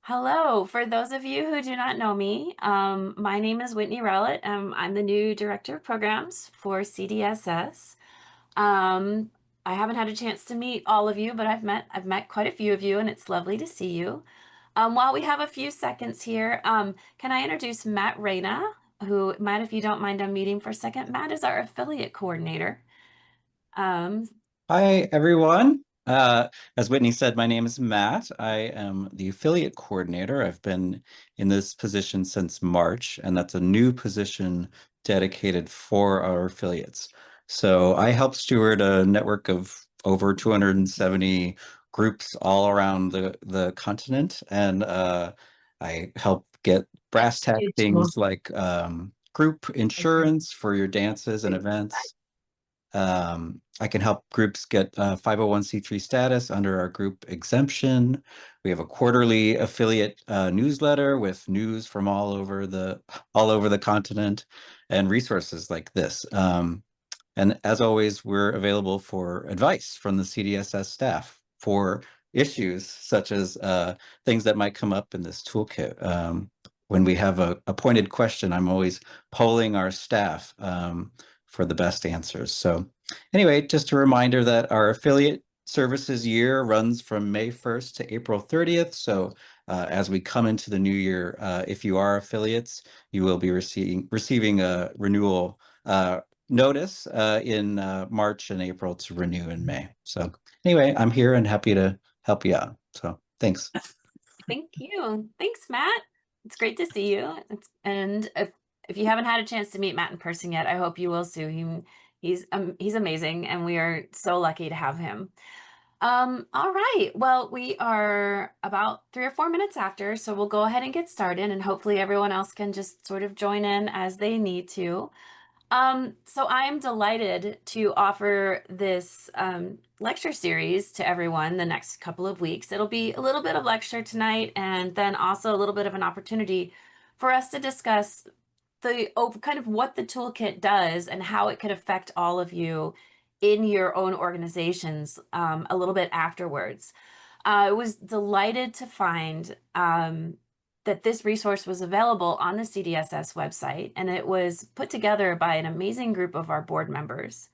Hello. For those of you who do not know me, my name is Whitney Rowlett. I'm the new Director of Programs for CDSS. Um, I haven't had a chance to meet all of you, but I've met quite a few of you, and it's lovely to see you. While we have a few seconds here, can I introduce Matt Reyna, who, Matt, if you don't mind, I'm meeting for a second. Matt is our affiliate coordinator. Um, Hi, everyone. As Whitney said, my name is Matt. I am the affiliate coordinator. I've been in this position since March, and that's a new position dedicated for our affiliates. So I help steward a network of over 270 groups all around the continent, and I help get brass tack things like group insurance for your dances and events. I can help groups get 501(c)(3) status under our group exemption. We have a quarterly affiliate newsletter with news from all over the continent and resources like this. And as always, we're available for advice from the CDSS staff for issues such as things that might come up in this toolkit. When we have a pointed question, I'm always polling our staff for the best answers. So anyway, just a reminder that our affiliate services year runs from May 1st to April 30th. So as we come into the new year, if you are affiliates, you will be receiving a renewal notice in March and April to renew in May. So anyway, I'm here and happy to help you out. So thanks. Thank you. Thanks, Matt. It's great to see you. And if you haven't had a chance to meet Matt in person yet, I hope you will soon. He's amazing, and we are so lucky to have him. All right. Well, we are about 3 or 4 minutes after, so we'll go ahead and get started, and hopefully everyone else can just sort of join in as they need to. So I am delighted to offer this lecture series to everyone the next couple of weeks. It'll be a little bit of lecture tonight and then also a little bit of an opportunity for us to discuss kind of what the toolkit does and how it could affect all of you in your own organizations a little bit afterwards. I was delighted to find that this resource was available on the CDSS website, and it was put together by an amazing group of our board members.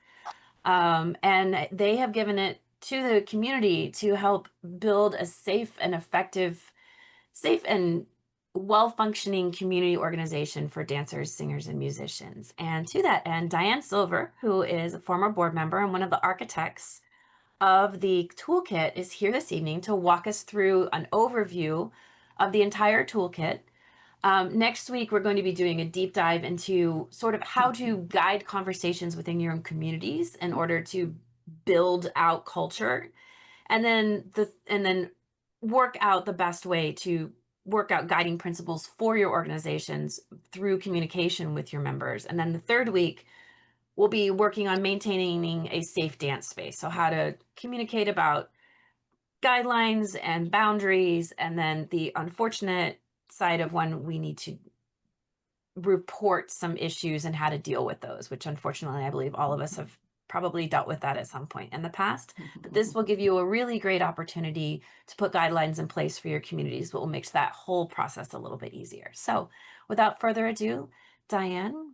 And they have given it to the community to help build a safe and well-functioning community organization for dancers, singers, and musicians. And to that end, Diane Silver, who is a former board member and one of the architects of the toolkit, is here this evening to walk us through an overview of the entire toolkit. Next week, we're going to be doing a deep dive into sort of how to guide conversations within your own communities in order to build out culture, and then work out the best way to work out guiding principles for your organizations through communication with your members. And then the third week, we'll be working on maintaining a safe dance space. So how to communicate about guidelines and boundaries, and then the unfortunate side of when we need to report some issues and how to deal with those, which unfortunately I believe all of us have probably dealt with that at some point in the past. But this will give you a really great opportunity to put guidelines in place for your communities, but will make that whole process a little bit easier. So without further ado, Diane.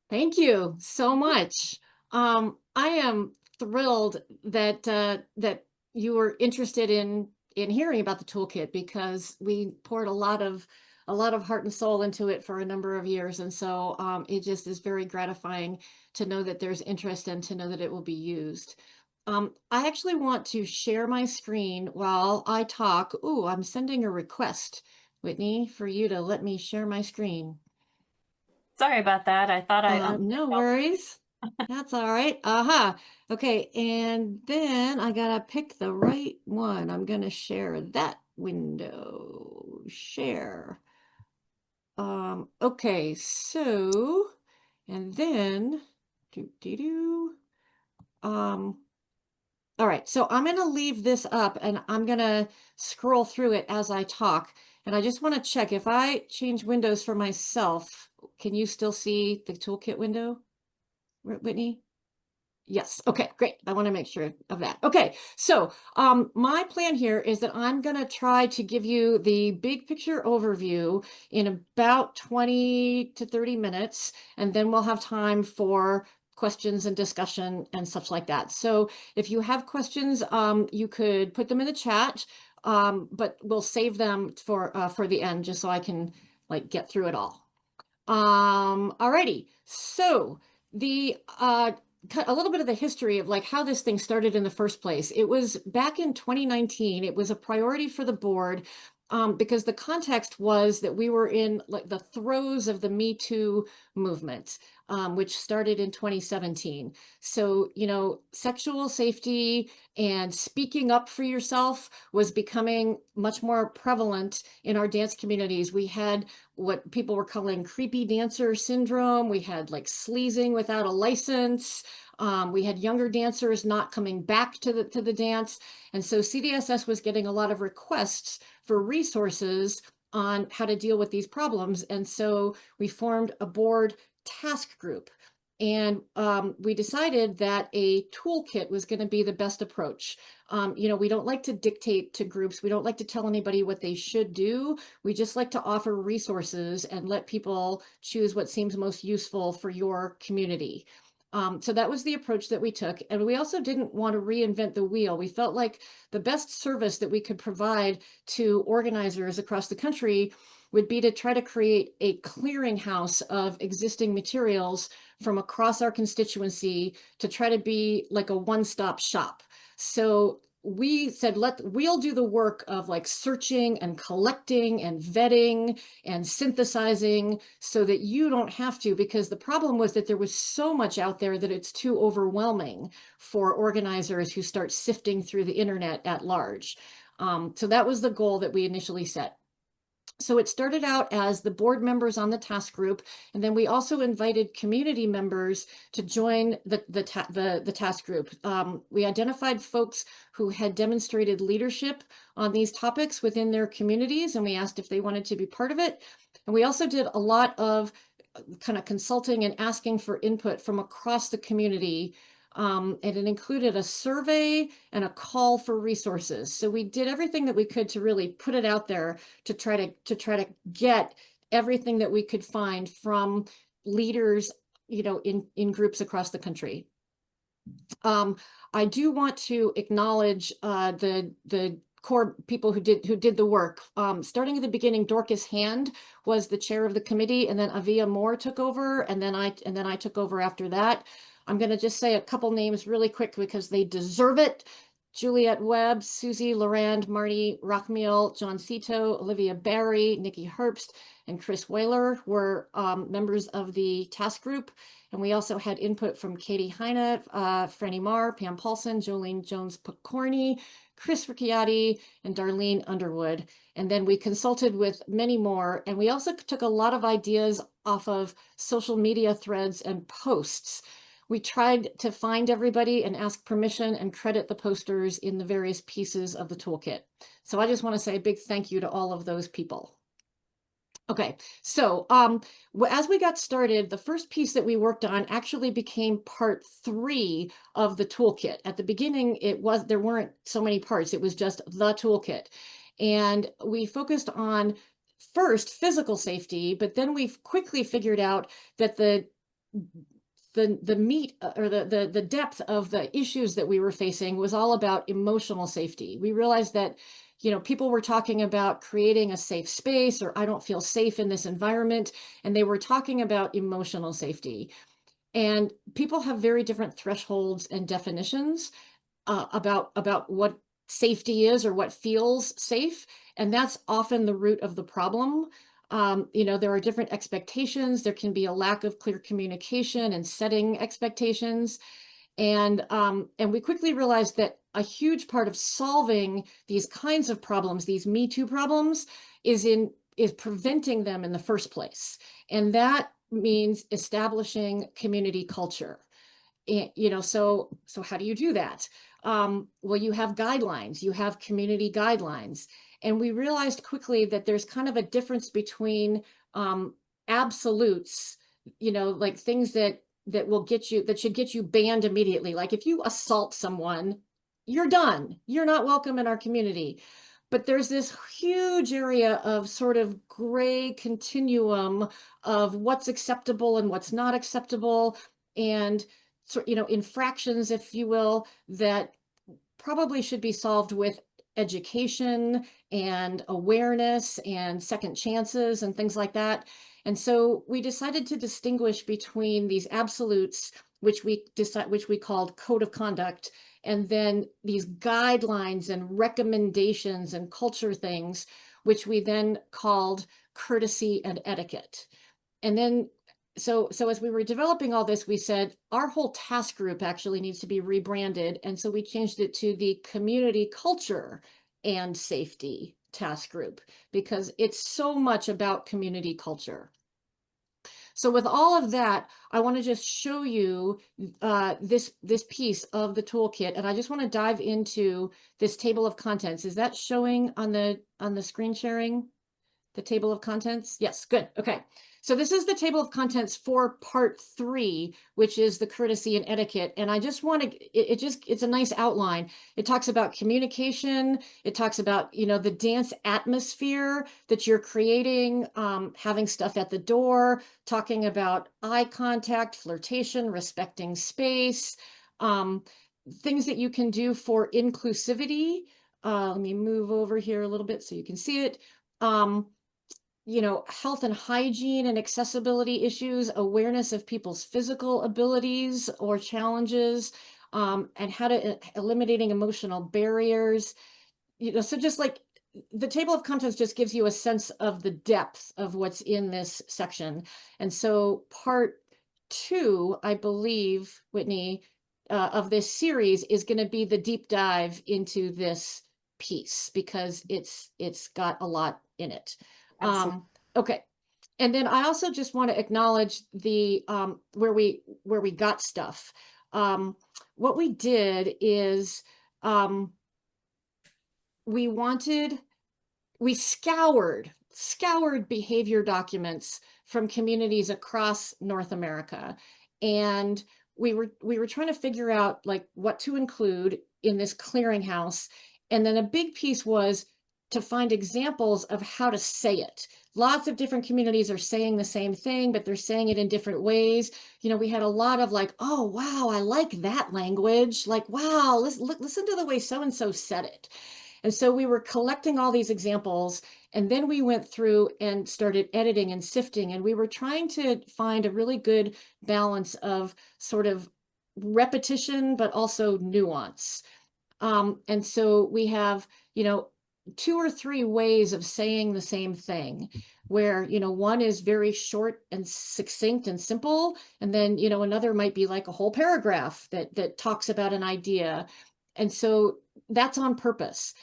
Thank you so much. I am thrilled that that you were interested in hearing about the toolkit, because we poured a lot of heart and soul into it for a number of years, and so it just is very gratifying to know that there's interest and to know that it will be used. I actually want to share my screen while I talk. Ooh, I'm sending a request, Whitney, for you to let me share my screen. Sorry about that. I thought No worries. That's all right. Aha. Okay, and then I gotta pick the right one. I'm gonna share that window. Share. Okay, so, and then do. Um, all right, so I'm gonna leave this up and I'm gonna scroll through it as I talk. And I just want to check if I change windows for myself, can you still see the toolkit window, Whitney? Yes. Okay, great. I want to make sure of that. Okay. So, my plan here is that I'm going to try to give you the big picture overview in about 20 to 30 minutes, and then we'll have time for questions and discussion and such like that. So if you have questions, you could put them in the chat, but we'll save them for the end, just so I can like get through it all. Alrighty. So the a little bit of the history of like how this thing started in the first place. It was back in 2019. It was a priority for the board, because the context was that we were in like the throes of the Me Too movement, which started in 2017. So, you know, sexual safety and speaking up for yourself was becoming much more prevalent in our dance communities. We had what people were calling creepy dancer syndrome. We had like sleazing without a license. We had younger dancers not coming back to the dance. And so CDSS was getting a lot of requests for resources on how to deal with these problems. And so we formed a board task group. And we decided that a toolkit was going to be the best approach. You know, we don't like to dictate to groups. We don't like to tell anybody what they should do. We just like to offer resources and let people choose what seems most useful for your community. So that was the approach that we took. And we also didn't want to reinvent the wheel. We felt like the best service that we could provide to organizers across the country would be to try to create a clearinghouse of existing materials from across our constituency to try to be like a one-stop shop. So we said, we'll do the work of like searching and collecting and vetting and synthesizing so that you don't have to, because the problem was that there was so much out there that it's too overwhelming for organizers who start sifting through the internet at large. So that was the goal that we initially set. So it started out as the board members on the task group, and then we also invited community members to join the task group. We identified folks who had demonstrated leadership on these topics within their communities, and we asked if they wanted to be part of it. And we also did a lot of kind of consulting and asking for input from across the community. And it included a survey and a call for resources. So we did everything that we could to really put it out there to try to get everything that we could find from leaders, you know, in groups across the country. I do want to acknowledge the core people who did the work. Starting at the beginning, Dorcas Hand was the chair of the committee, and then Avia Moore took over, and then I took over after that. I'm going to just say a couple names really quick because they deserve it. Juliette Webb, Susie Lorand, Marty Rockmeal, John Cito, Olivia Barry, Nikki Herbst, and Chris Whaler were members of the task group. And we also had input from Katie Heine, Franny Marr, Pam Paulson, Jolene Jones-Pokorny, Chris Ricciati, and Darlene Underwood. And then we consulted with many more. And we also took a lot of ideas off of social media threads and posts. We tried to find everybody and ask permission and credit the posters in the various pieces of the toolkit. So I just want to say a big thank you to all of those people. Okay, so as we got started, the first piece that we worked on actually became part 3 of the toolkit. At the beginning, there weren't so many parts. It was just the toolkit. And we focused on first physical safety, but then we quickly figured out that the meat or the depth of the issues that we were facing was all about emotional safety. We realized that, you know, people were talking about creating a safe space, or I don't feel safe in this environment, and they were talking about emotional safety. And people have very different thresholds and definitions about what safety is or what feels safe, and that's often the root of the problem. You know, there are different expectations. There can be a lack of clear communication and setting expectations. And we quickly realized that a huge part of solving these kinds of problems, these Me Too problems, is preventing them in the first place. And that means establishing community culture. And, you know, so how do you do that? Well, you have guidelines, you have community guidelines. And we realized quickly that there's kind of a difference between absolutes, you know, like things that that will get you, that should get you banned immediately. Like if you assault someone, you're done. You're not welcome in our community. But there's this huge area of sort of gray continuum of what's acceptable and what's not acceptable, and so, you know, infractions, if you will, that probably should be solved with education and awareness and second chances and things like that. And so we decided to distinguish between these absolutes, which we called code of conduct, and then these guidelines and recommendations and culture things, which we then called courtesy and etiquette. And then so as we were developing all this, we said our whole task group actually needs to be rebranded. And so we changed it to the Community Culture and Safety Task Group, because it's so much about community culture. So with all of that, I want to just show you this piece of the toolkit, and I just want to dive into this table of contents. Is that showing on the screen sharing? The table of contents? Yes, good. Okay. So this is the table of contents for part 3, which is the courtesy and etiquette. And I just want to, it's a nice outline. It talks about communication. It talks about, you know, the dance atmosphere that you're creating, having stuff at the door, talking about eye contact, flirtation, respecting space, things that you can do for inclusivity. Let me move over here a little bit so you can see it. You know, health and hygiene and accessibility issues, awareness of people's physical abilities or challenges, and how to eliminating emotional barriers. You know, so just like the table of contents just gives you a sense of the depth of what's in this section. And so part 2, I believe, Whitney, of this series is going to be the deep dive into this piece, because it's got a lot in it. Okay. And then I also just want to acknowledge the where we got stuff. What we did is we scoured behavior documents from communities across North America, and we were trying to figure out like what to include in this clearinghouse. And then a big piece was to find examples of how to say it. Lots of different communities are saying the same thing, but they're saying it in different ways. You know, we had a lot of like, oh, wow, I like that language. Like, wow, listen to the way so-and-so said it. And so we were collecting all these examples, and then we went through and started editing and sifting, and we were trying to find a really good balance of sort of repetition, but also nuance. And so we have, you know, 2 or 3 ways of saying the same thing, where, you know, one is very short and succinct and simple. And then, you know, another might be like a whole paragraph that talks about an idea. And so that's on purpose.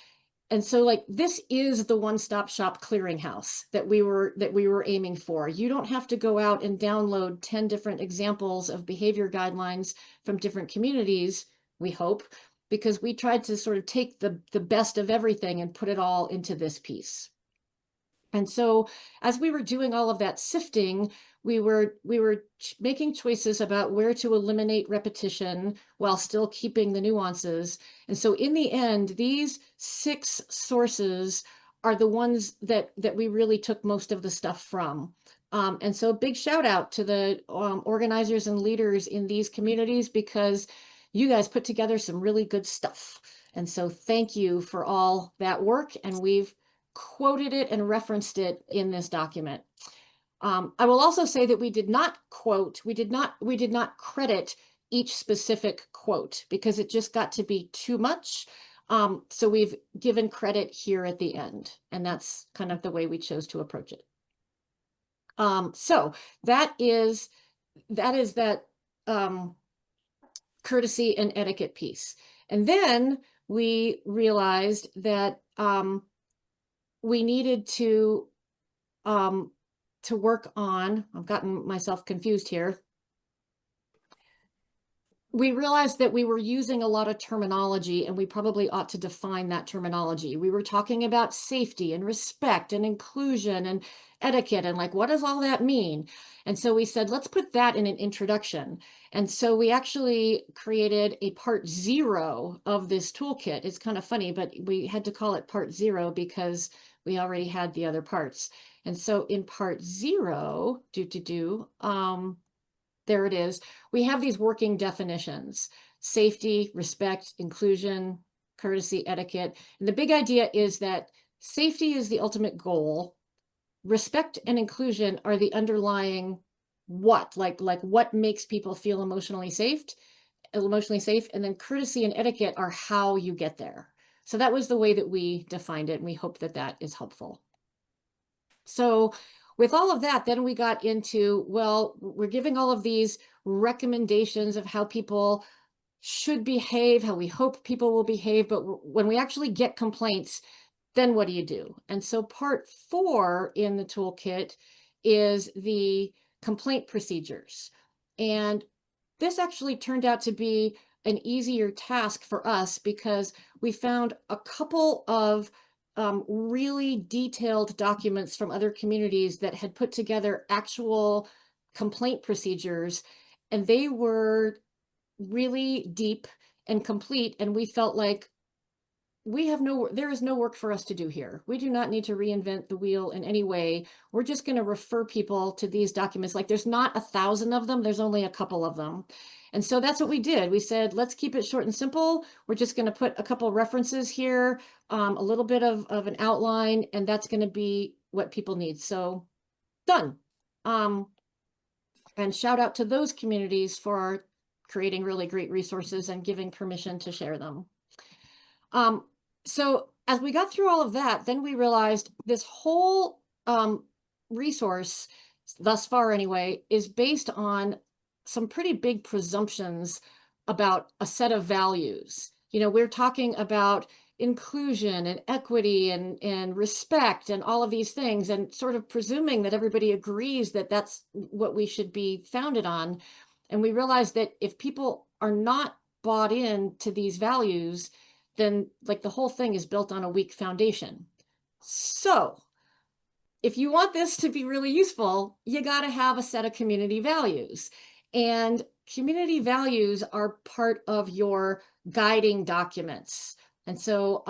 And so like this is the one-stop shop clearinghouse that we were aiming for. You don't have to go out and download 10 different examples of behavior guidelines from different communities, we hope, because we tried to sort of take the best of everything and put it all into this piece. And so as we were doing all of that sifting, we were making choices about where to eliminate repetition while still keeping the nuances. And so in the end, these 6 sources are the ones that we really took most of the stuff from. And so big shout out to the organizers and leaders in these communities, because you guys put together some really good stuff. And so thank you for all that work. And we've quoted it and referenced it in this document. I will also say that we did not credit each specific quote, because it just got to be too much. So we've given credit here at the end, and that's kind of the way we chose to approach it. So that is that courtesy and etiquette piece. And then we realized that we needed to work on, I've gotten myself confused here. we realized that we were using a lot of terminology, and we probably ought to define that terminology. We were talking about safety and respect and inclusion and etiquette, and like, what does all that mean? And so we said, let's put that in an introduction. And so we actually created a part 0 of this toolkit. It's kind of funny, but we had to call it part 0 because we already had the other parts. And so in part 0, there it is. We have these working definitions: safety, respect, inclusion, courtesy, etiquette. And the big idea is that safety is the ultimate goal. Respect and inclusion are the underlying what, like what makes people feel emotionally safe. And then courtesy and etiquette are how you get there. So that was the way that we defined it, and we hope that that is helpful. So with all of that, then we got into, well, we're giving all of these recommendations of how people should behave, how we hope people will behave, but when we actually get complaints, then what do you do? And so part 4 in the toolkit is the complaint procedures. And this actually turned out to be an easier task for us because we found a couple of really detailed documents from other communities that had put together actual complaint procedures, and they were really deep and complete. And we felt like there is no work for us to do here. We do not need to reinvent the wheel in any way. We're just going to refer people to these documents. Like, there's not 1,000 of them, there's only a couple of them. And so that's what we did. We said, let's keep it short and simple. We're just going to put a couple references here, a little bit of an outline, and that's going to be what people need. So done. And shout out to those communities for creating really great resources and giving permission to share them. So as we got through all of that, then we realized this whole resource, thus far anyway, is based on some pretty big presumptions about a set of values. You know, we're talking about inclusion and equity and respect and all of these things, and sort of presuming that everybody agrees that that's what we should be founded on. And we realized that if people are not bought into these values, then like the whole thing is built on a weak foundation. So if you want this to be really useful, you got to have a set of community values. And community values are part of your guiding documents. And so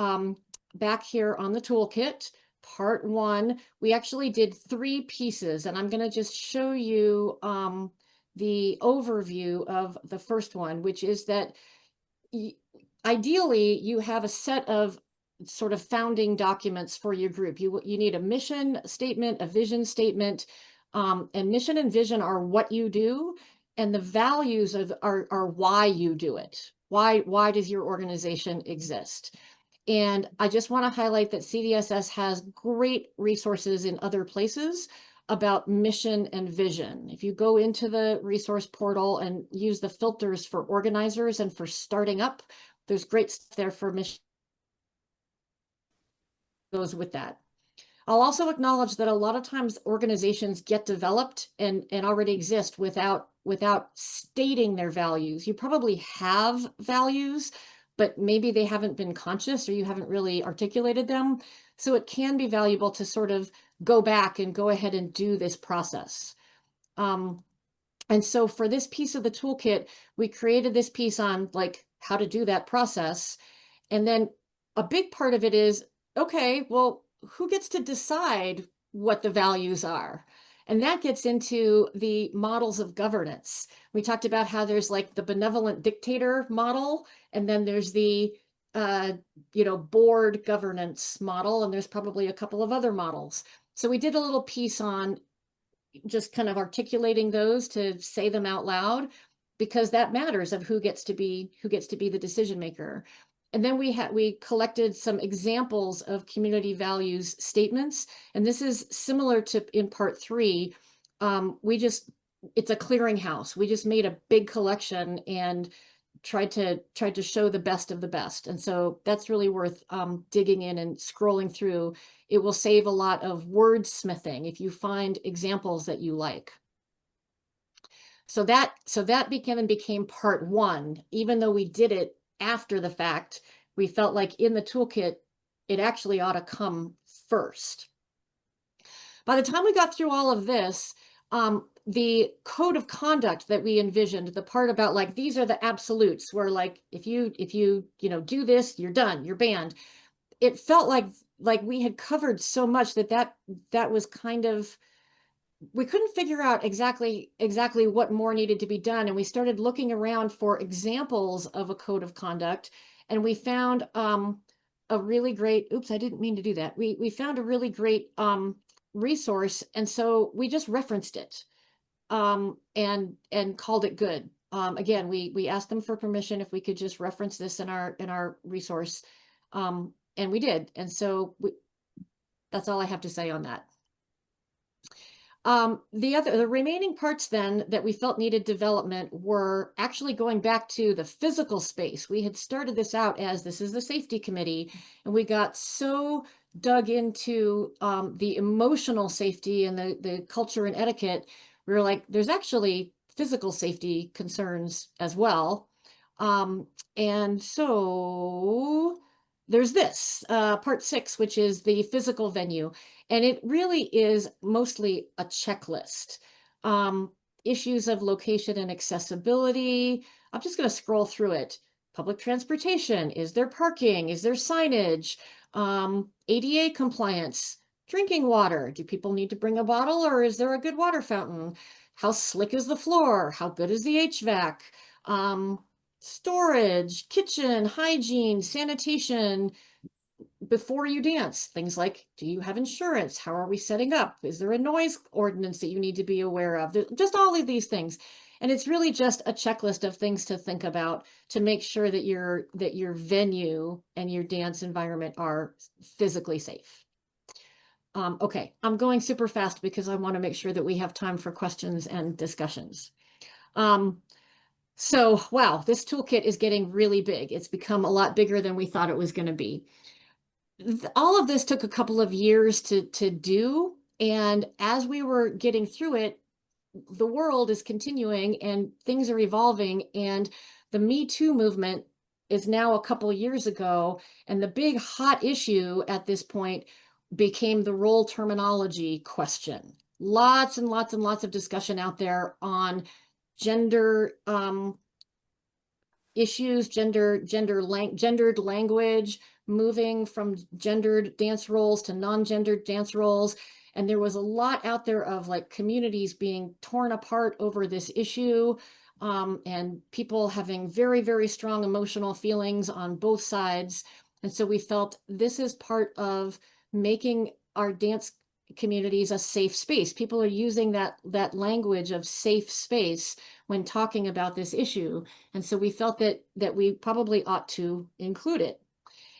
back here on the toolkit, part 1, we actually did 3 pieces, and I'm going to just show you the overview of the first one, which is that ideally you have a set of sort of founding documents for your group. You need a mission statement, a vision statement, and mission and vision are what you do, and the values are why you do it. Why does your organization exist? And I just want to highlight that CDSS has great resources in other places about mission and vision. If you go into the resource portal and use the filters for organizers and for starting up, there's great stuff there for mission goes with that. I'll also acknowledge that a lot of times organizations get developed and already exist without stating their values. You probably have values, but maybe they haven't been conscious or you haven't really articulated them. So it can be valuable to sort of go back and go ahead and do this process. And so for this piece of the toolkit, we created this piece on like how to do that process. And then a big part of it is, okay, well, who gets to decide what the values are? And that gets into the models of governance. We talked about how there's like the benevolent dictator model, and then there's the board governance model, and there's probably a couple of other models. So we did a little piece on just kind of articulating those to say them out loud, because that matters of who gets to be the decision maker. And then we collected some examples of community values statements, and this is similar to in part 3. It's a clearinghouse. We just made a big collection and tried to show the best of the best. And so that's really worth digging in and scrolling through. It will save a lot of wordsmithing if you find examples that you like. So that became part one. Even though we did it after the fact, we felt like in the toolkit, it actually ought to come first. By the time we got through all of this, the code of conduct that we envisioned, the part about like, these are the absolutes, where like, if you do this, you're done, you're banned. It felt like we had covered so much that was kind of, we couldn't figure out exactly what more needed to be done. And we started looking around for examples of a code of conduct. And we found a really great, oops, I didn't mean to do that. We found a really great resource. And so we just referenced it and called it good. Again, we asked them for permission if we could just reference this in our resource. And we did. And so that's all I have to say on that. The remaining parts then that we felt needed development were actually going back to the physical space. We had started this out as this is the safety committee, and we got so dug into the emotional safety and the culture and etiquette. We were like, there's actually physical safety concerns as well. And so there's this part 6, which is the physical venue. And it really is mostly a checklist. Issues of location and accessibility. I'm just going to scroll through it. Public transportation. Is there parking? Is there signage? ADA compliance. Drinking water. Do people need to bring a bottle, or is there a good water fountain? How slick is the floor? How good is the HVAC? Storage, kitchen, hygiene, sanitation. Before you dance, things like, do you have insurance? How are we setting up? Is there a noise ordinance that you need to be aware of? Just all of these things. And it's really just a checklist of things to think about to make sure that your venue and your dance environment are physically safe. Okay, I'm going super fast because I want to make sure that we have time for questions and discussions. So, wow, this toolkit is getting really big. It's become a lot bigger than we thought it was going to be. All of this took a couple of years to do. And as we were getting through it, the world is continuing and things are evolving. And the Me Too movement is now a couple of years ago. And the big hot issue at this point became the role terminology question. Lots and lots and lots of discussion out there on gender issues, gendered language, moving from gendered dance roles to non-gendered dance roles. And there was a lot out there of like communities being torn apart over this issue, and people having very, very strong emotional feelings on both sides. And so we felt this is part of making our dance communities a safe space. People are using that language of safe space when talking about this issue. And so we felt that we probably ought to include it.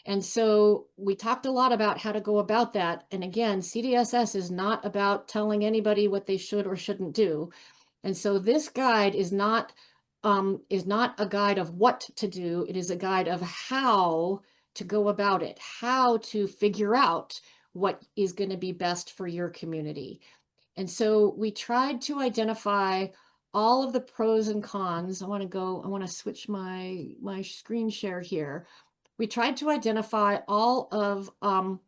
And so we talked a lot about how to go about that. And again, CDSS is not about telling anybody what they should or shouldn't do. And so this guide is not a guide of what to do. It is a guide of how to go about it, how to figure out what is going to be best for your community. And so we tried to identify all of the pros and cons. I want to switch my screen share here. We tried to identify all of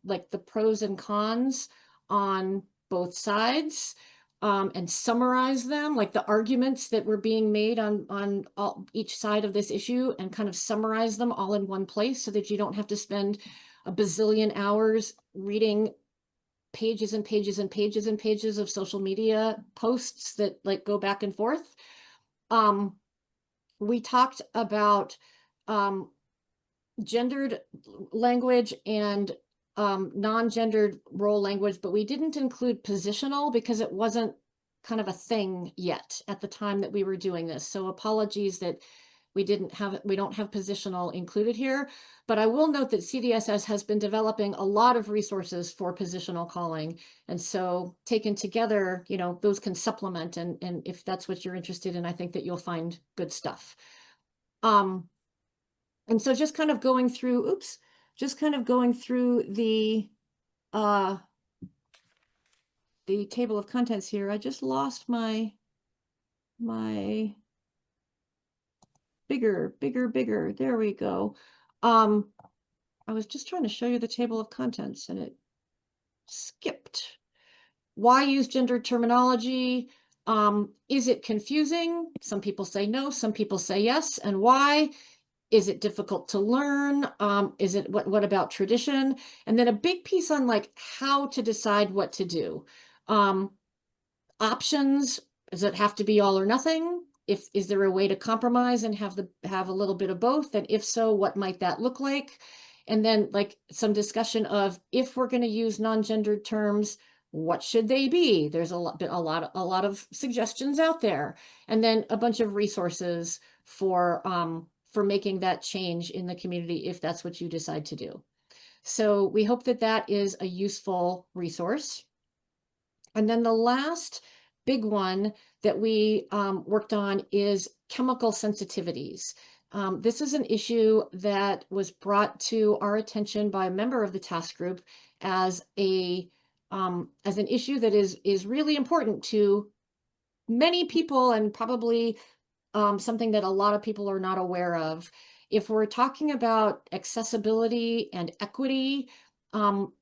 like the pros and cons on both sides, and summarize them, like the arguments that were being made on each side of this issue, and kind of summarize them all in one place so that you don't have to spend a bazillion hours reading pages and pages and pages and pages of social media posts that like go back and forth. We talked about gendered language and non-gendered role language, but we didn't include positional because it wasn't kind of a thing yet at the time that we were doing this. So apologies that we don't have positional included here, but I will note that CDSS has been developing a lot of resources for positional calling. And so taken together, those can supplement, and if that's what you're interested in, I think that you'll find good stuff. And so just kind of going through, the table of contents here. I just lost my my bigger. There we go. I was just trying to show you the table of contents and it skipped. Why use gendered terminology? Is it confusing? Some people say no, some people say yes. And why? Is it difficult to learn? Is it what about tradition? And then a big piece on like how to decide what to do. Options, does it have to be all or nothing? Is there a way to compromise and have a little bit of both? And if so, what might that look like? And then like some discussion of if we're going to use non-gendered terms, what should they be? There's a lot of suggestions out there, and then a bunch of resources for making that change in the community if that's what you decide to do. So we hope that that is a useful resource. And then the last big one that we worked on is chemical sensitivities. This is an issue that was brought to our attention by a member of the task group as an issue that is really important to many people, and probably something that a lot of people are not aware of. If we're talking about accessibility and equity,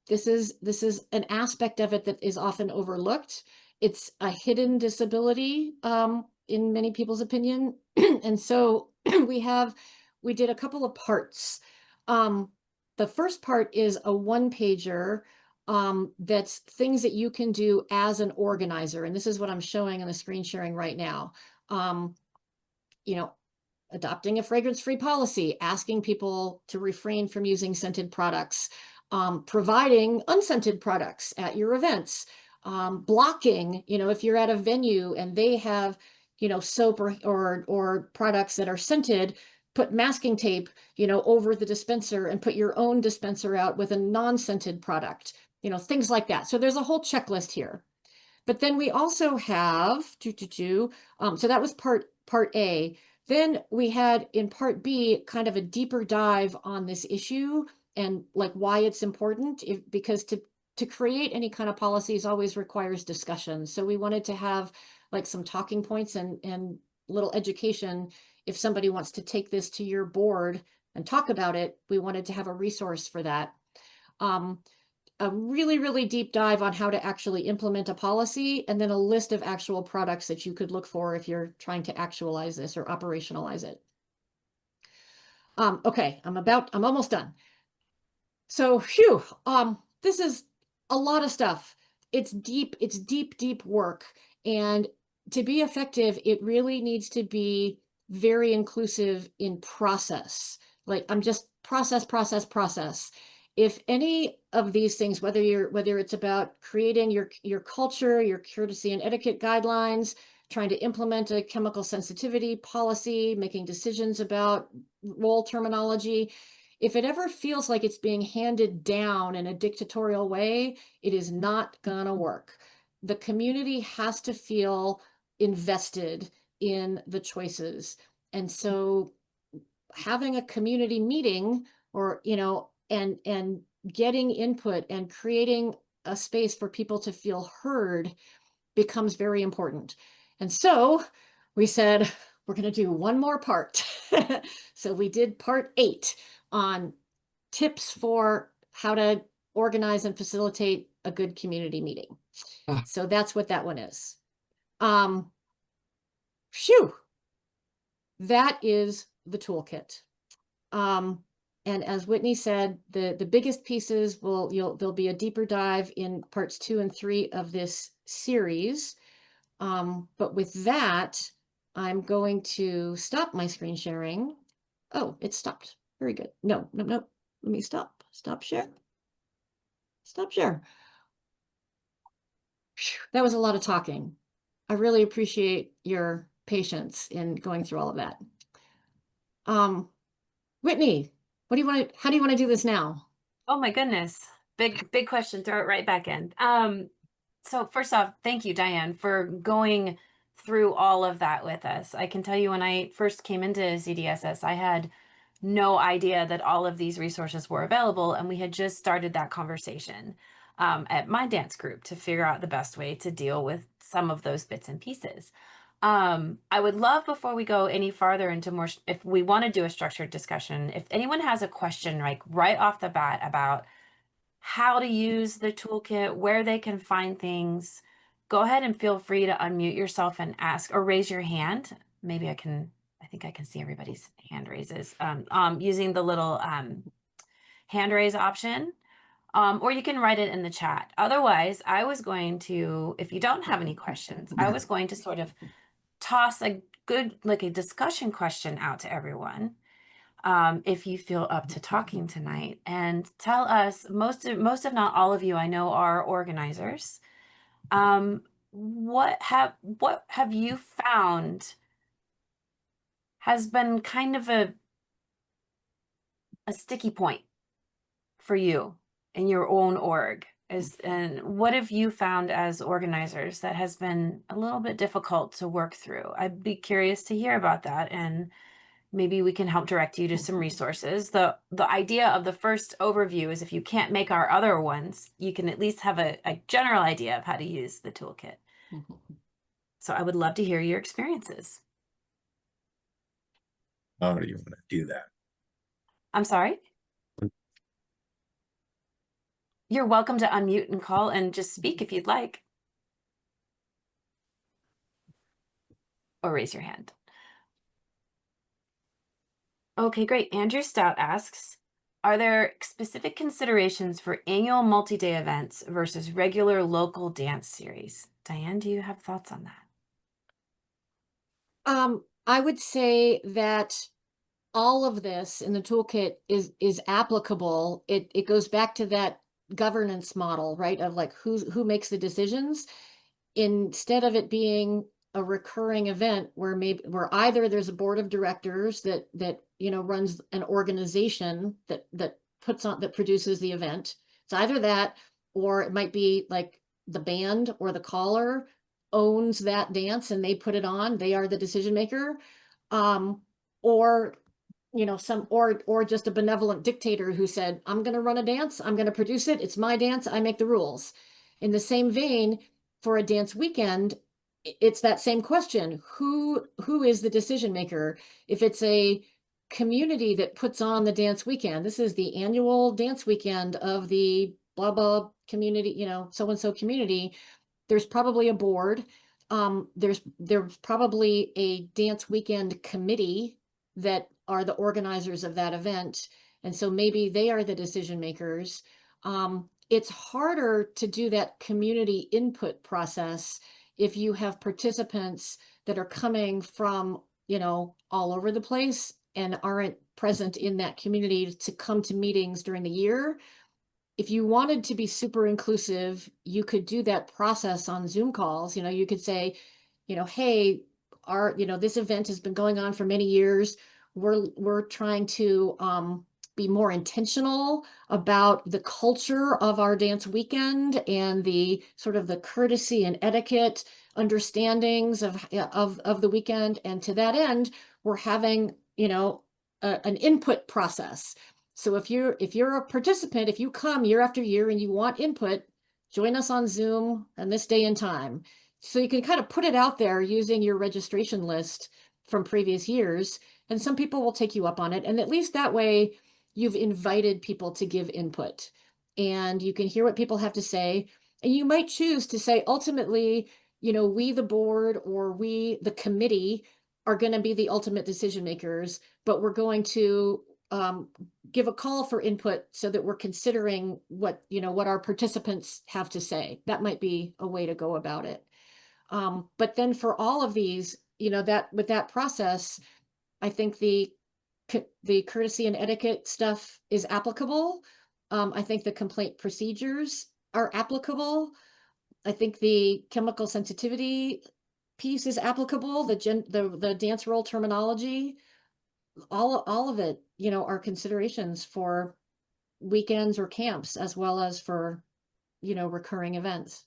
this is an aspect of it that is often overlooked. It's a hidden disability in many people's opinion. And so we did a couple of parts. The first part is a one-pager that's things that you can do as an organizer. And this is what I'm showing on the screen sharing right now. You know, adopting a fragrance-free policy, asking people to refrain from using scented products, providing unscented products at your events, blocking, if you're at a venue and they have, soap or products that are scented, put masking tape, over the dispenser and put your own dispenser out with a non-scented product, things like that. So there's a whole checklist here. But then we also have, so that was part A. Then we had in part B kind of a deeper dive on this issue and like why it's important, because to create any kind of policies always requires discussion. So we wanted to have like some talking points and little education. If somebody wants to take this to your board and talk about it, we wanted to have a resource for that. A really, really deep dive on how to actually implement a policy, and then a list of actual products that you could look for if you're trying to actualize this or operationalize it. Okay, I'm almost done. So, phew, this is a lot of stuff. It's deep work. And to be effective, it really needs to be very inclusive in process. Like I'm just process. If any of these things, whether it's about creating your culture, your courtesy and etiquette guidelines, trying to implement a chemical sensitivity policy, making decisions about role terminology, if it ever feels like it's being handed down in a dictatorial way, it is not gonna work. The community has to feel invested in the choices. And so having a community meeting or, and getting input and creating a space for people to feel heard becomes very important. And so we said, we're going to do one more part. So we did part 8 on tips for how to organize and facilitate a good community meeting. So that's what that one is. Phew. That is the toolkit. And as Whitney said, the biggest pieces there'll be a deeper dive in parts 2 and 3 of this series. But with that, I'm going to stop my screen sharing. Oh, it stopped. Very good. No. Let me stop. Stop share. Stop share. That was a lot of talking. I really appreciate your patience in going through all of that. Whitney, how do you want to do this now? Oh my goodness. Big question. Throw it right back in. So first off, thank you, Diane, for going through all of that with us. I can tell you when I first came into CDSS, I had no idea that all of these resources were available, and we had just started that conversation at my dance group to figure out the best way to deal with some of those bits and pieces. I would love, before we go any farther into more, if we want to do a structured discussion, if anyone has a question like right off the bat about how to use the toolkit, where they can find things, go ahead and feel free to unmute yourself and ask or raise your hand. Maybe I think I can see everybody's hand raises using the little hand raise option. Or you can write it in the chat. Otherwise, I was going to, if you don't have any questions, I was going to sort of toss a good, like a discussion question out to everyone. If you feel up to talking tonight, and tell us, most if not all of you I know are organizers. What have you found has been kind of a sticky point for you in your own org? And what have you found as organizers that has been a little bit difficult to work through? I'd be curious to hear about that, and maybe we can help direct you to some resources. The idea of the first overview is, if you can't make our other ones, you can at least have a general idea of how to use the toolkit. So I would love to hear your experiences. How do you want to do that? I'm sorry? You're welcome to unmute and call and just speak if you'd like. Or raise your hand. Okay, great. Andrew Stout asks, are there specific considerations for annual multi-day events versus regular local dance series? Diane, do you have thoughts on that? I would say that all of this in the toolkit is applicable. It goes back to that governance model, right? Of like who makes the decisions, instead of it being a recurring event where either there's a board of directors that runs an organization that produces the event. It's either that, or it might be like the band or the caller owns that dance and they put it on. They are the decision maker. Or or just a benevolent dictator who said, I'm going to run a dance, I'm going to produce it, it's my dance, I make the rules. In the same vein, for a dance weekend, it's that same question. Who is the decision maker? If it's a community that puts on the dance weekend, this is the annual dance weekend of the blah blah community, so-and-so community, there's probably a board. There's probably a dance weekend committee that are the organizers of that event. And so maybe they are the decision makers. It's harder to do that community input process if you have participants that are coming from, all over the place and aren't present in that community to come to meetings during the year. If you wanted to be super inclusive, you could do that process on Zoom calls. You could say, hey, this event has been going on for many years. We're trying to be more intentional about the culture of our dance weekend and the sort of the courtesy and etiquette understandings of the weekend. And to that end, we're having, an input process. So if you're a participant, if you come year after year and you want input, join us on Zoom on this day and time. So you can kind of put it out there using your registration list from previous years, and some people will take you up on it. And at least that way you've invited people to give input and you can hear what people have to say. And you might choose to say, ultimately, we, the board, or we, the committee, are going to be the ultimate decision makers, but we're going to give a call for input so that we're considering what our participants have to say. That might be a way to go about it. But then for all of these, that with that process, I think the courtesy and etiquette stuff is applicable. I think the complaint procedures are applicable. I think the chemical sensitivity piece is applicable. The dance role terminology, all of it, are considerations for weekends or camps as well as for, recurring events.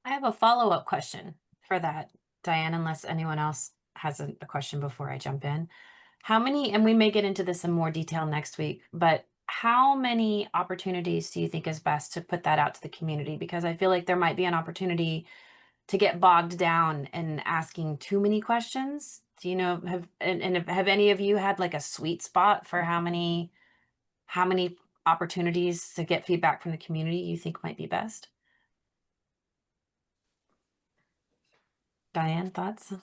I have a follow-up question for that, Diane, unless anyone else has a question before I jump in. How many, and we may get into this in more detail next week, but how many opportunities do you think is best to put that out to the community? Because I feel like there might be an opportunity get bogged down in asking too many questions? Do you know, have any of you had like a sweet spot for how many opportunities to get feedback from the community you think might be best? Diane, thoughts?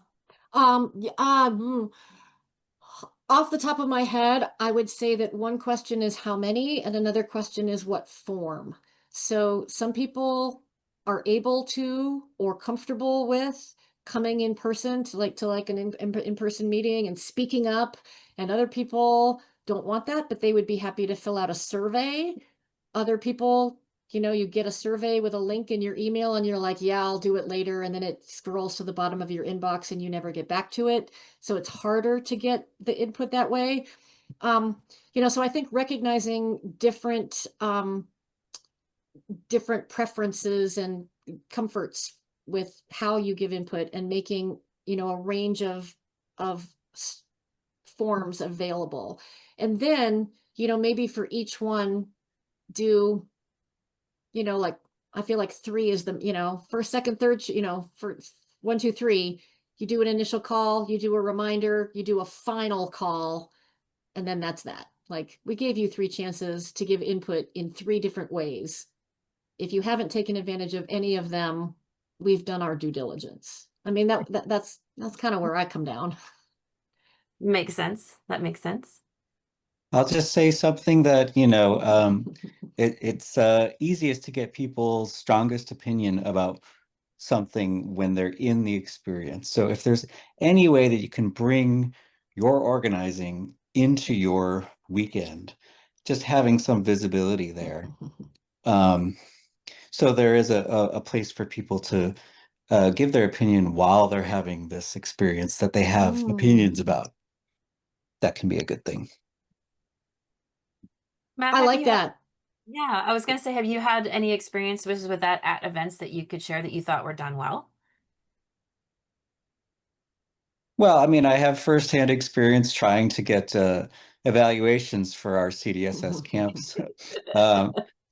Off the top of my head, I would say that one question is how many, and another question is what form. So some people are able to or comfortable with coming in person to like an in-person meeting and speaking up, and other people don't want that, but they would be happy to fill out a survey. Other people, you get a survey with a link in your email and you're like, yeah, I'll do it later. And then it scrolls to the bottom of your inbox and you never get back to it. So it's harder to get the input that way. So I think recognizing different preferences and comforts with how you give input and making, a range of forms available. And then, maybe for each one, do, like, I feel like 3 is the, first, second, third, for 1, 2, 3, you do an initial call, you do a reminder, you do a final call, and then that's that. Like, we gave you 3 chances to give input in 3 different ways. If you haven't taken advantage of any of them, we've done our due diligence. I mean, that's kind of where I come down. Makes sense. That makes sense. I'll just say something that, it's easiest to get people's strongest opinion about something when they're in the experience. So if there's any way that you can bring your organizing into your weekend, just having some visibility there. So there is a place for people to give their opinion while they're having this experience that they have opinions about. That can be a good thing. Matt, I have like you had, that. yeah, I was going to say, have you had any experiences with that at events that you could share that you thought were done well? Well, I mean, I have firsthand experience trying to get evaluations for our CDSS camps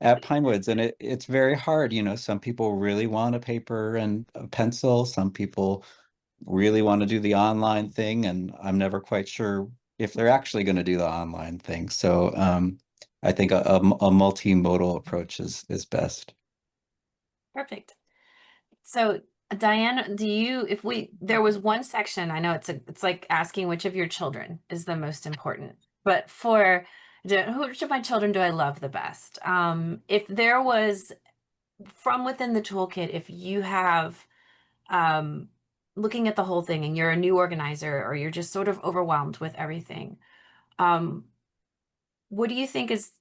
at Pinewoods, and it's very hard. Some people really want a paper and a pencil. Some people really want to do the online thing, and I'm never quite sure if they're actually going to do the online thing. So I think a multimodal approach is best. Perfect. So Diane, there was one section, I know it's like asking which of your children is the most important, but which of my children do I love the best? If there was, from within the toolkit, if you have, looking at the whole thing and you're a new organizer or you're just sort of overwhelmed with everything, what do you think this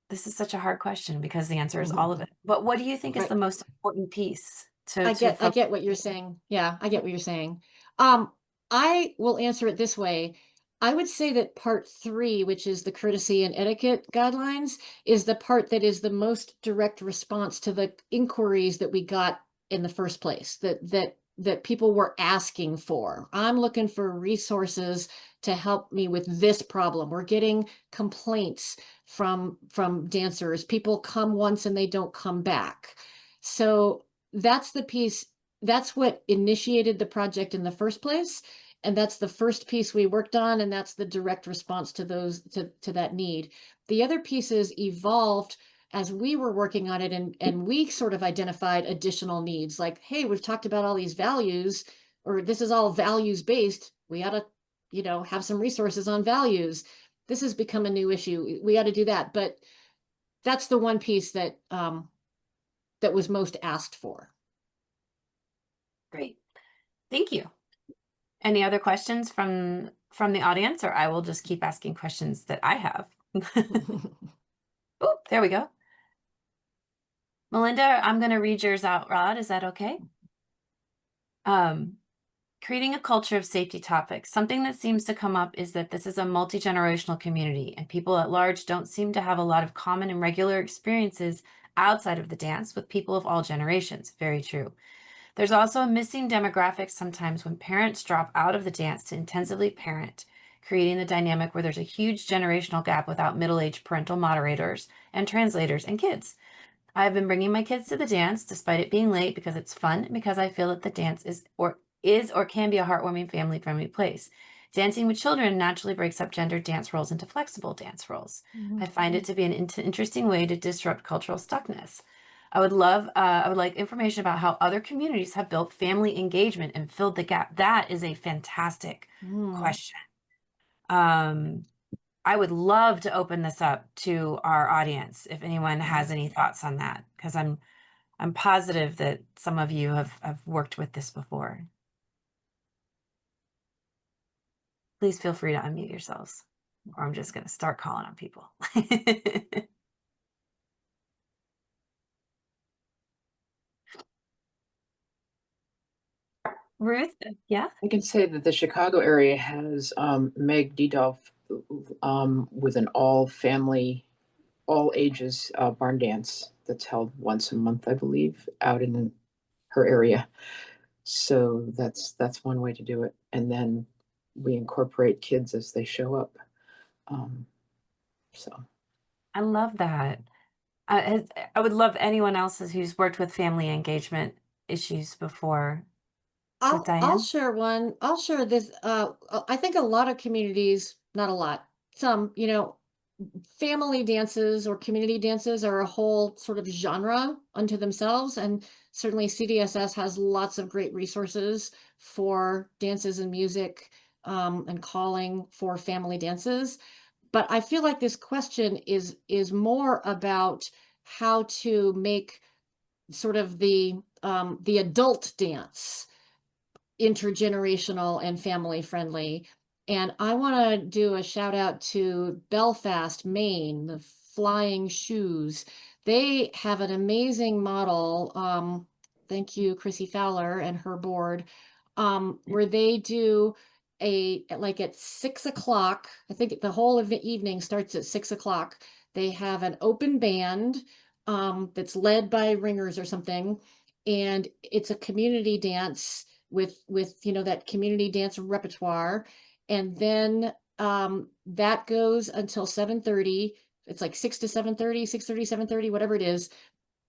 is such a hard question because the answer is all of it, but what do you think is Right. the most important piece I to get what you're saying. Yeah, I get what you're saying. I will answer it this way. I would say that part 3, which is the courtesy and etiquette guidelines, is the part that is the most direct response to the inquiries that we got in the first place, that people were asking for. I'm looking for resources to help me with this problem. We're getting complaints from dancers. People come once and they don't come back. So that's the piece, that's what initiated the project in the first place. And that's the first piece we worked on. And that's the direct response to that need. The other pieces evolved as we were working on it, and we sort of identified additional needs, like, hey, we've talked about all these values, or this is all values based. We ought to, have some resources on values. This has become a new issue. We ought to do that. But that's the one piece that that was most asked for. Great. Thank you. Any other questions from the audience, or I will just keep asking questions that I have. Oh, there we go. Melinda, I'm going to read yours out loud. Is that okay? Creating a culture of safety topics. Something that seems to come up is that this is a multi-generational community and people at large don't seem to have a lot of common and regular experiences outside of the dance with people of all generations. Very true. There's also a missing demographic sometimes when parents drop out of the dance to intensively parent, creating the dynamic where there's a huge generational gap without middle-aged parental moderators and translators and kids. I've been bringing my kids to the dance despite it being late because it's fun and because I feel that the dance is or can be a heartwarming family-friendly place. Dancing with children naturally breaks up gendered dance roles into flexible dance roles. I find it to be an interesting way to disrupt cultural stuckness. I would like information about how other communities have built family engagement and filled the gap. That is a fantastic question. I would love to open this up to our audience if anyone has any thoughts on that, because I'm positive that some of you have worked with this before. Please feel free to unmute yourselves, or I'm just going to start calling on people. Ruth, yeah? I can say that the Chicago area has Meg Didolf with an all family, all ages barn dance that's held once a month, I believe, out in her area. So that's one way to do it. And then we incorporate kids as they show up. So I love that. I would love anyone else who's worked with family engagement issues before. I'll Diane? share one. I'll share this. I think a lot of communities, not a lot, some, family dances or community dances are a whole sort of genre unto themselves. And certainly CDSS has lots of great resources for dances and music, and calling for family dances. But I feel like this question is more about how to make sort of the adult dance intergenerational and family friendly. And I want to do a shout out to Belfast, Maine, the Flying Shoes. They have an amazing model. Thank you, Chrissy Fowler and her board, where they do like at 6 o'clock. I think the whole of the evening starts at 6 o'clock. They have an open band that's led by ringers or something, and it's a community dance with that community dance repertoire. And then that goes until 7:30. It's like 6 to 7:30, 6:30, 7:30, whatever it is.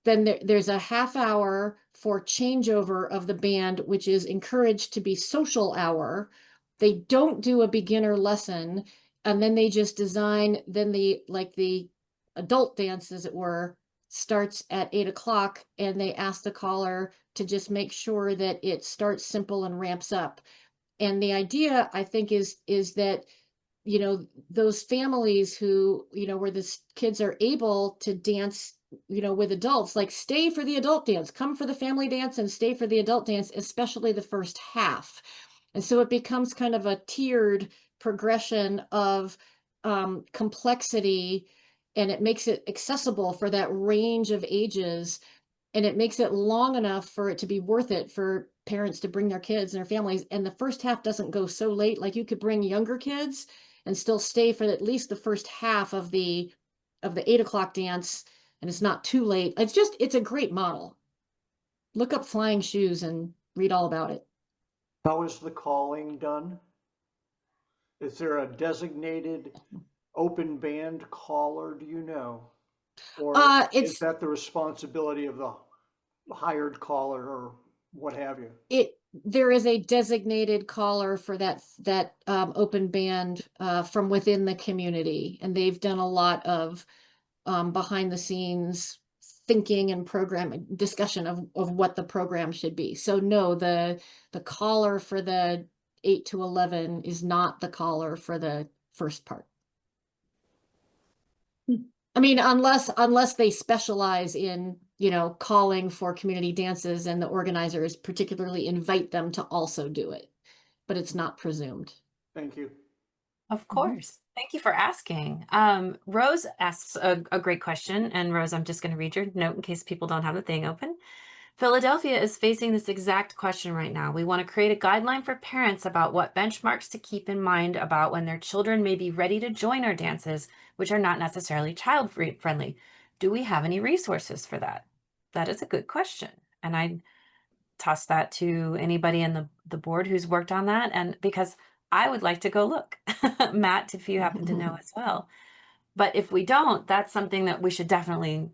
Then there's a half hour for changeover of the band, which is encouraged to be social hour. They don't do a beginner lesson, and then they just design, then the adult dance, as it were, starts at 8 o'clock, and they ask the caller to just make sure that it starts simple and ramps up. And the idea, I think, is that those families who where the kids are able to dance with adults, like, stay for the adult dance, come for the family dance and stay for the adult dance, especially the first half. And so it becomes kind of a tiered progression of complexity, and it makes it accessible for that range of ages, and it makes it long enough for it to be worth it for parents to bring their kids and their families. And the first half doesn't go so late. Like, you could bring younger kids and still stay for at least the first half of the 8 o'clock dance, and it's not too late. It's a great model. Look up Flying Shoes and read all about it. How is the calling done? Is there a designated open band caller, do you know? Or is that the responsibility of the hired caller or what have you? There is a designated caller for that open band from within the community, and they've done a lot of behind the scenes thinking and program discussion of what the program should be. So no, the caller for the 8 to 11 is not the caller for the first part. I mean, unless they specialize in, calling for community dances, and the organizers particularly invite them to also do it, but it's not presumed. Thank you. Of course. Thank you for asking. Rose asks a great question. And Rose, I'm just going to read your note in case people don't have the thing open. Philadelphia is facing this exact question right now. We want to create a guideline for parents about what benchmarks to keep in mind about when their children may be ready to join our dances, which are not necessarily child-friendly. Do we have any resources for that? That is a good question. And I toss that to anybody in the board who's worked on that. And because I would like to go look, Matt, if you happen to know as well. But if we don't, that's something that we should definitely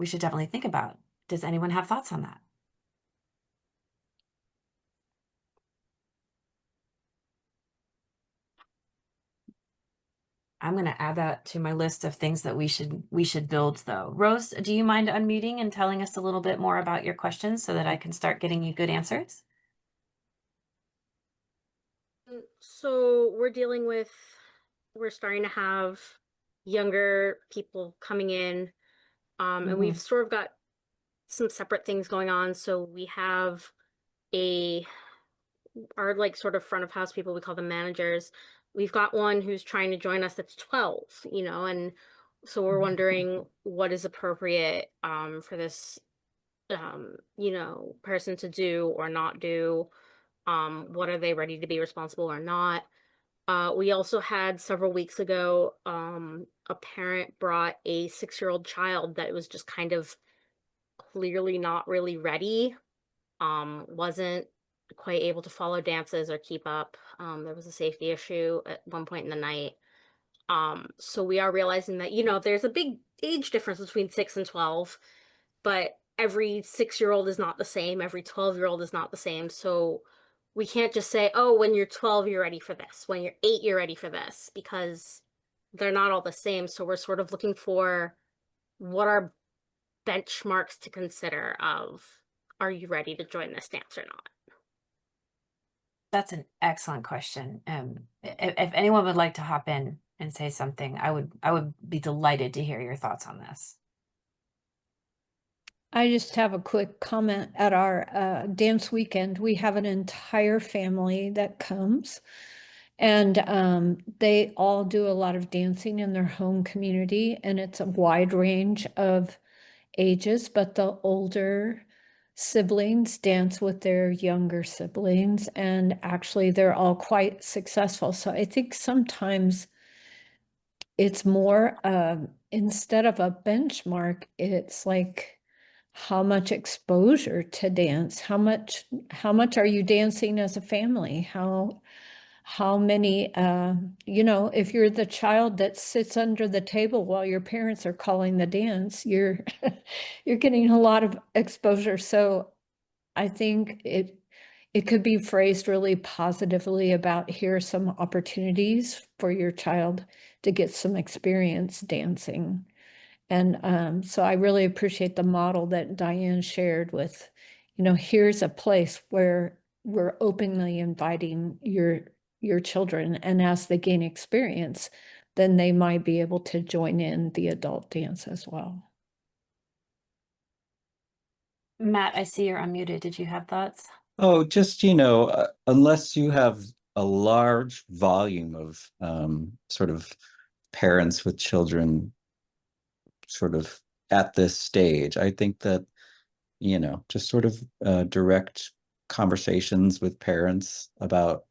we should definitely think about. Does anyone have thoughts on that? I'm going to add that to my list of things that we should build, though. Rose, do you mind unmuting and telling us a little bit more about your questions so that I can start getting you good answers? So we're starting to have younger people coming in, and we've sort of got some separate things going on. So we have our like sort of front of house people, we call them managers. We've got one who's trying to join us that's 12, and so we're wondering what is appropriate for this person to do or not do. What are they ready to be responsible or not? We also had several weeks ago, a parent brought a 6-year-old child that was just kind of clearly not really ready, wasn't quite able to follow dances or keep up. There was a safety issue at one point in the night. So we are realizing that, there's a big age difference between 6 and 12, but every 6-year-old is not the same. Every 12-year-old is not the same. So we can't just say, oh, when you're 12, you're ready for this. When you're 8, you're ready for this, because they're not all the same. So we're sort of looking for what are benchmarks to consider of, are you ready to join this dance or not? That's an excellent question. If anyone would like to hop in and say something, I would be delighted to hear your thoughts on this. I just have a quick comment. At our dance weekend, we have an entire family that comes, and they all do a lot of dancing in their home community, and it's a wide range of ages, but the older siblings dance with their younger siblings, and actually they're all quite successful. So I think sometimes it's more instead of a benchmark, it's like, how much exposure to dance, how much are you dancing as a family, how many if you're the child that sits under the table while your parents are calling the dance, you're you're getting a lot of exposure. So I think it could be phrased really positively about, here are some opportunities for your child to get some experience dancing. And so I really appreciate the model that Diane shared with, here's a place where we're openly inviting your children, and as they gain experience, then they might be able to join in the adult dance as well. Matt, I see you're unmuted. Did you have thoughts? Oh, just, unless you have a large volume of sort of parents with children sort of at this stage, I think that, just sort of direct conversations with parents about,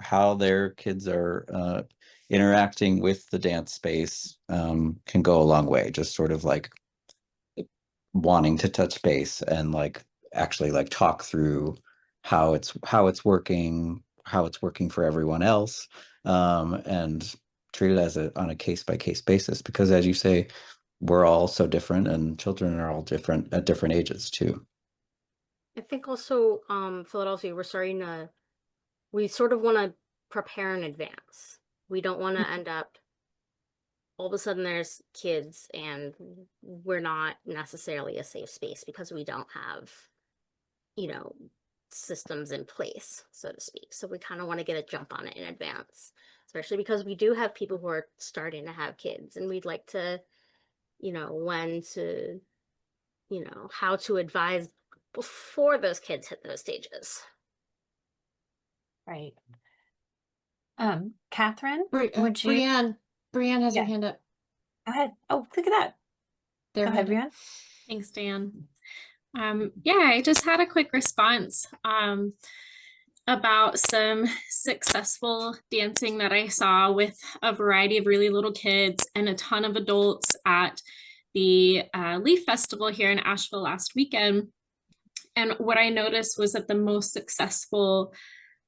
how their kids are interacting with the dance space can go a long way. Just sort of like wanting to touch base and like actually like talk through how it's working for everyone else, and treat it as on a case-by-case basis, because as you say, we're all so different, and children are all different at different ages too. I think also, Philadelphia, we sort of want to prepare in advance. We don't want to end up, all of a sudden there's kids and we're not necessarily a safe space because we don't have, systems in place, so to speak. So we kind of want to get a jump on it in advance, especially because we do have people who are starting to have kids, and we'd like to, when to, how to advise before those kids hit those stages. Right. Catherine, would you? Brianne has her hand up. Go ahead. Oh, look at that. Go ahead, Brianne. Thanks, Dan. Yeah, I just had a quick response about some successful dancing that I saw with a variety of really little kids and a ton of adults at the Leaf Festival here in Asheville last weekend. And what I noticed was that the most successful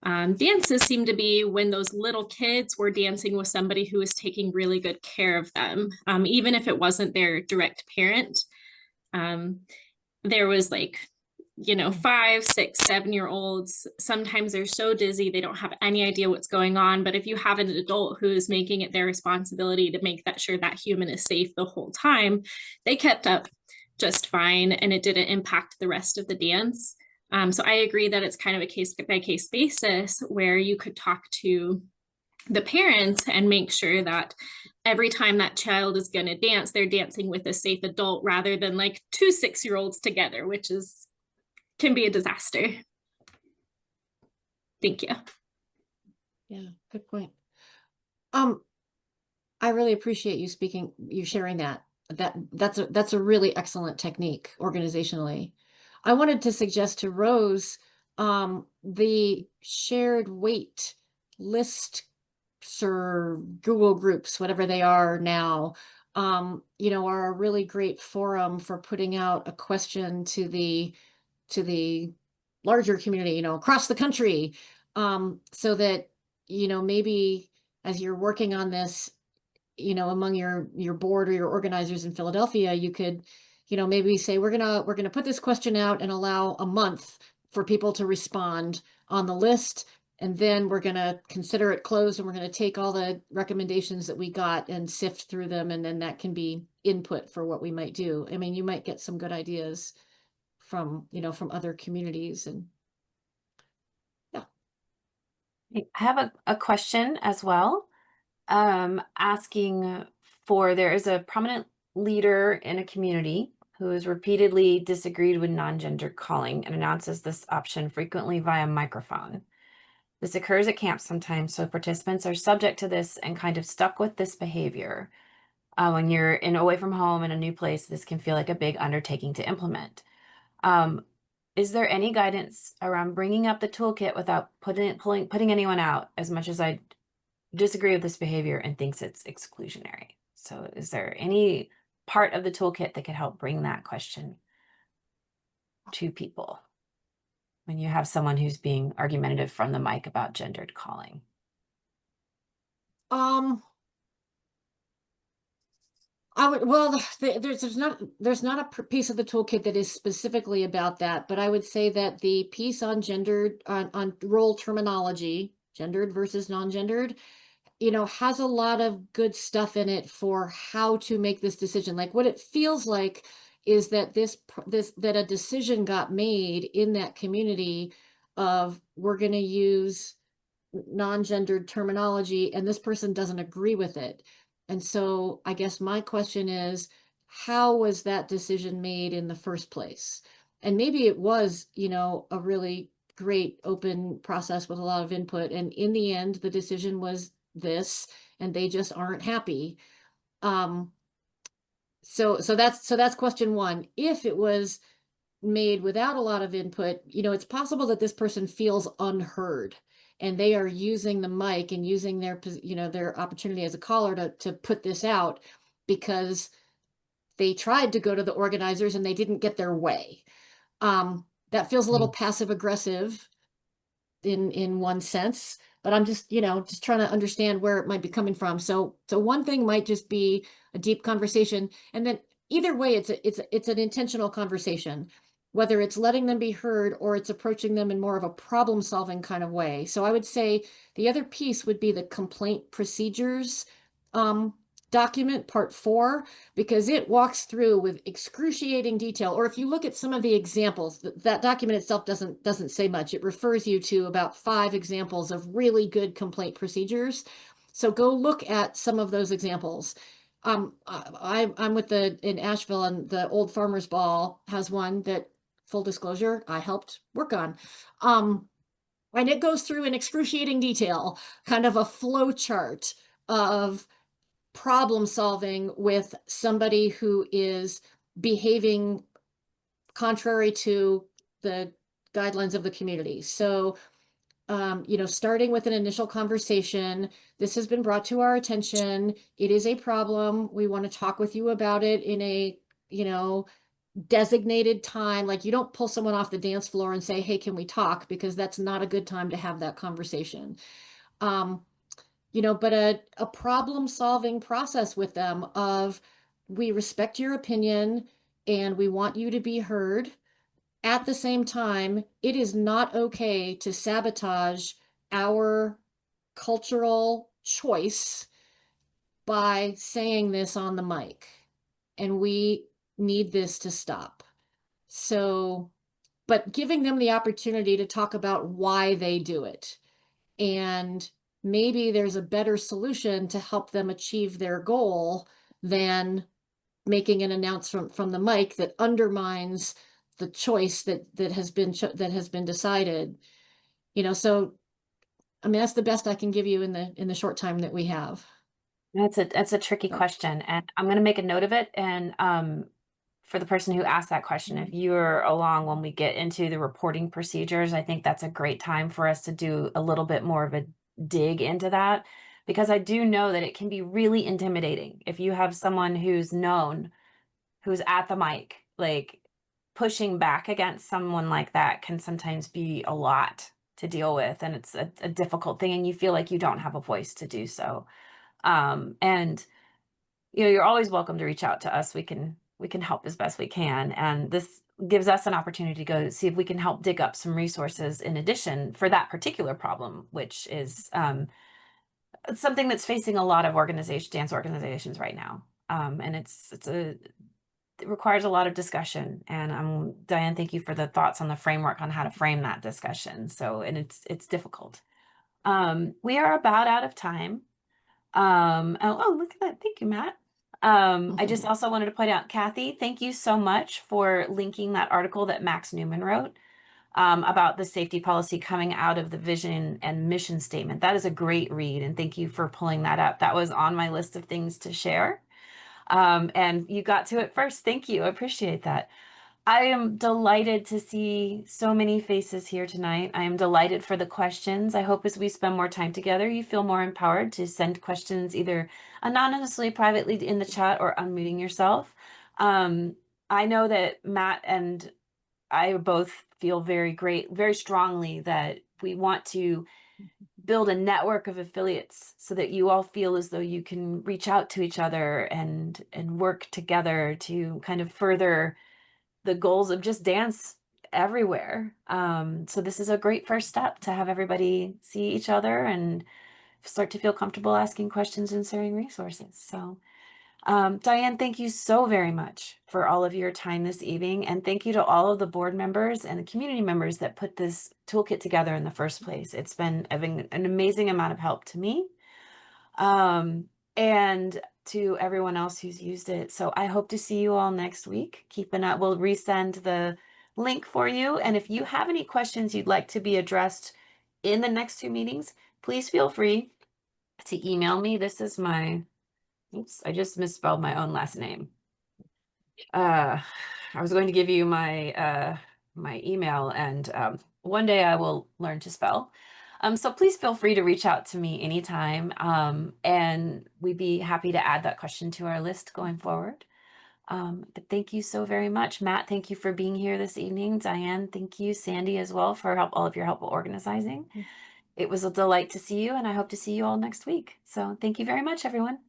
dances seemed to be when those little kids were dancing with somebody who was taking really good care of them, even if it wasn't their direct parent. There was like, 5, 6, 7-year-olds. Sometimes they're so dizzy, they don't have any idea what's going on. But if you have an adult who's making it their responsibility to make sure that human is safe the whole time, they kept up just fine, and it didn't impact the rest of the dance. So I agree that it's kind of a case by case basis where you could talk to the parents and make sure that every time that child is going to dance, they're dancing with a safe adult rather than like 2 6-year-olds together, which can be a disaster. Thank you. Yeah, good point. I really appreciate you sharing that. That's a really excellent technique organizationally. I wanted to suggest to Rose the shared weight list or Google groups, whatever they are now, are a really great forum for putting out a question to the larger community, across the country, so that, maybe as you're working on this, among your board or your organizers in Philadelphia, you could, maybe say, we're gonna put this question out and allow a month for people to respond on the list. And then we're gonna consider it closed, and we're gonna take all the recommendations that we got and sift through them. And then that can be input for what we might do. I mean, you might get some good ideas from other communities. And yeah. I have a question as well, asking there is a prominent leader in a community who has repeatedly disagreed with non-gendered calling and announces this option frequently via microphone. This occurs at camps sometimes, so participants are subject to this and kind of stuck with this behavior. When you're away from home in a new place, this can feel like a big undertaking to implement. Is there any guidance around bringing up the toolkit without putting anyone out, as much as I disagree with this behavior and thinks it's exclusionary? So is there any part of the toolkit that could help bring that question to people when you have someone who's being argumentative from the mic about gendered calling? There's not a piece of the toolkit that is specifically about that, but I would say that the piece on on role terminology, gendered versus non-gendered, has a lot of good stuff in it for how to make this decision. Like, what it feels like is that that a decision got made in that community of, we're going to use non-gendered terminology, and this person doesn't agree with it. And so I guess my question is, how was that decision made in the first place? And maybe it was, a really great open process with a lot of input. And in the end, the decision was this, and they just aren't happy. So that's question one. If it was made without a lot of input, it's possible that this person feels unheard, and they are using the mic and using their opportunity as a caller to put this out because they tried to go to the organizers and they didn't get their way. That feels a little passive aggressive in one sense, but I'm just trying to understand where it might be coming from. So one thing might just be a deep conversation, and then either way, it's an intentional conversation, whether it's letting them be heard or it's approaching them in more of a problem solving kind of way. So I would say the other piece would be the complaint procedures document, part 4, because it walks through with excruciating detail. Or if you look at some of the examples, that document itself doesn't say much. It refers you to about 5 examples of really good complaint procedures. So go look at some of those examples. I'm in Asheville, and the Old Farmers Ball has one that, full disclosure, I helped work on. And it goes through in excruciating detail, kind of a flow chart of problem solving with somebody who is behaving contrary to the guidelines of the community. So, starting with an initial conversation, this has been brought to our attention. It is a problem. We want to talk with you about it in a, designated time. Like, you don't pull someone off the dance floor and say, hey, can we talk? Because that's not a good time to have that conversation. But a problem solving process with them of, we respect your opinion and we want you to be heard. At the same time, it is not okay to sabotage our cultural choice by saying this on the mic. And we need this to stop. So, but giving them the opportunity to talk about why they do it. And maybe there's a better solution to help them achieve their goal than making an announcement from the mic that undermines the choice that has been decided. So I mean, that's the best I can give you in the short time that we have. That's a tricky So. question, and I'm going to make a note of it. And for the person who asked that question, if you're along when we get into the reporting procedures, I think that's a great time for us to do a little bit more of a dig into that, because I do know that it can be really intimidating if you have someone who's known, who's at the mic. Like, pushing back against someone like that can sometimes be a lot to deal with, and it's a difficult thing, and you feel like you don't have a voice to do so. And you're always welcome to reach out to us. We can help as best we can. And this gives us an opportunity to go see if we can help dig up some resources in addition for that particular problem, which is something that's facing a lot of dance organizations right now. And it requires a lot of discussion. And Diane, thank you for the thoughts on the framework on how to frame that discussion. So, and it's difficult. We are about out of time. Look at that. Thank you, Matt. I just also wanted to point out, Kathy, thank you so much for linking that article that Max Newman wrote about the safety policy coming out of the vision and mission statement. That is a great read, and thank you for pulling that up. That was on my list of things to share. And you got to it first. Thank you. I appreciate that. I am delighted to see so many faces here tonight. I am delighted for the questions. I hope as we spend more time together, you feel more empowered to send questions either anonymously, privately in the chat, or unmuting yourself. I know that Matt and I both feel very strongly that we want to build a network of affiliates so that you all feel as though you can reach out to each other and work together to kind of further the goals of just dance everywhere. So this is a great first step to have everybody see each other and start to feel comfortable asking questions and sharing resources. So Diane, thank you so very much for all of your time this evening. And thank you to all of the board members and the community members that put this toolkit together in the first place. It's been an amazing amount of help to me. And to everyone else who's used it. So I hope to see you all next week. Keep an eye. We'll resend the link for you. And if you have any questions you'd like to be addressed in the next 2 meetings, please feel free to email me. This is my, oops, I just misspelled my own last name. I was going to give you my my email, and one day I will learn to spell. So please feel free to reach out to me anytime, and we'd be happy to add that question to our list going forward. But thank you so very much. Matt, thank you for being here this evening. Diane, thank you. Sandy as well for all of your help with organizing. It was a delight to see you, and I hope to see you all next week. So thank you very much, everyone.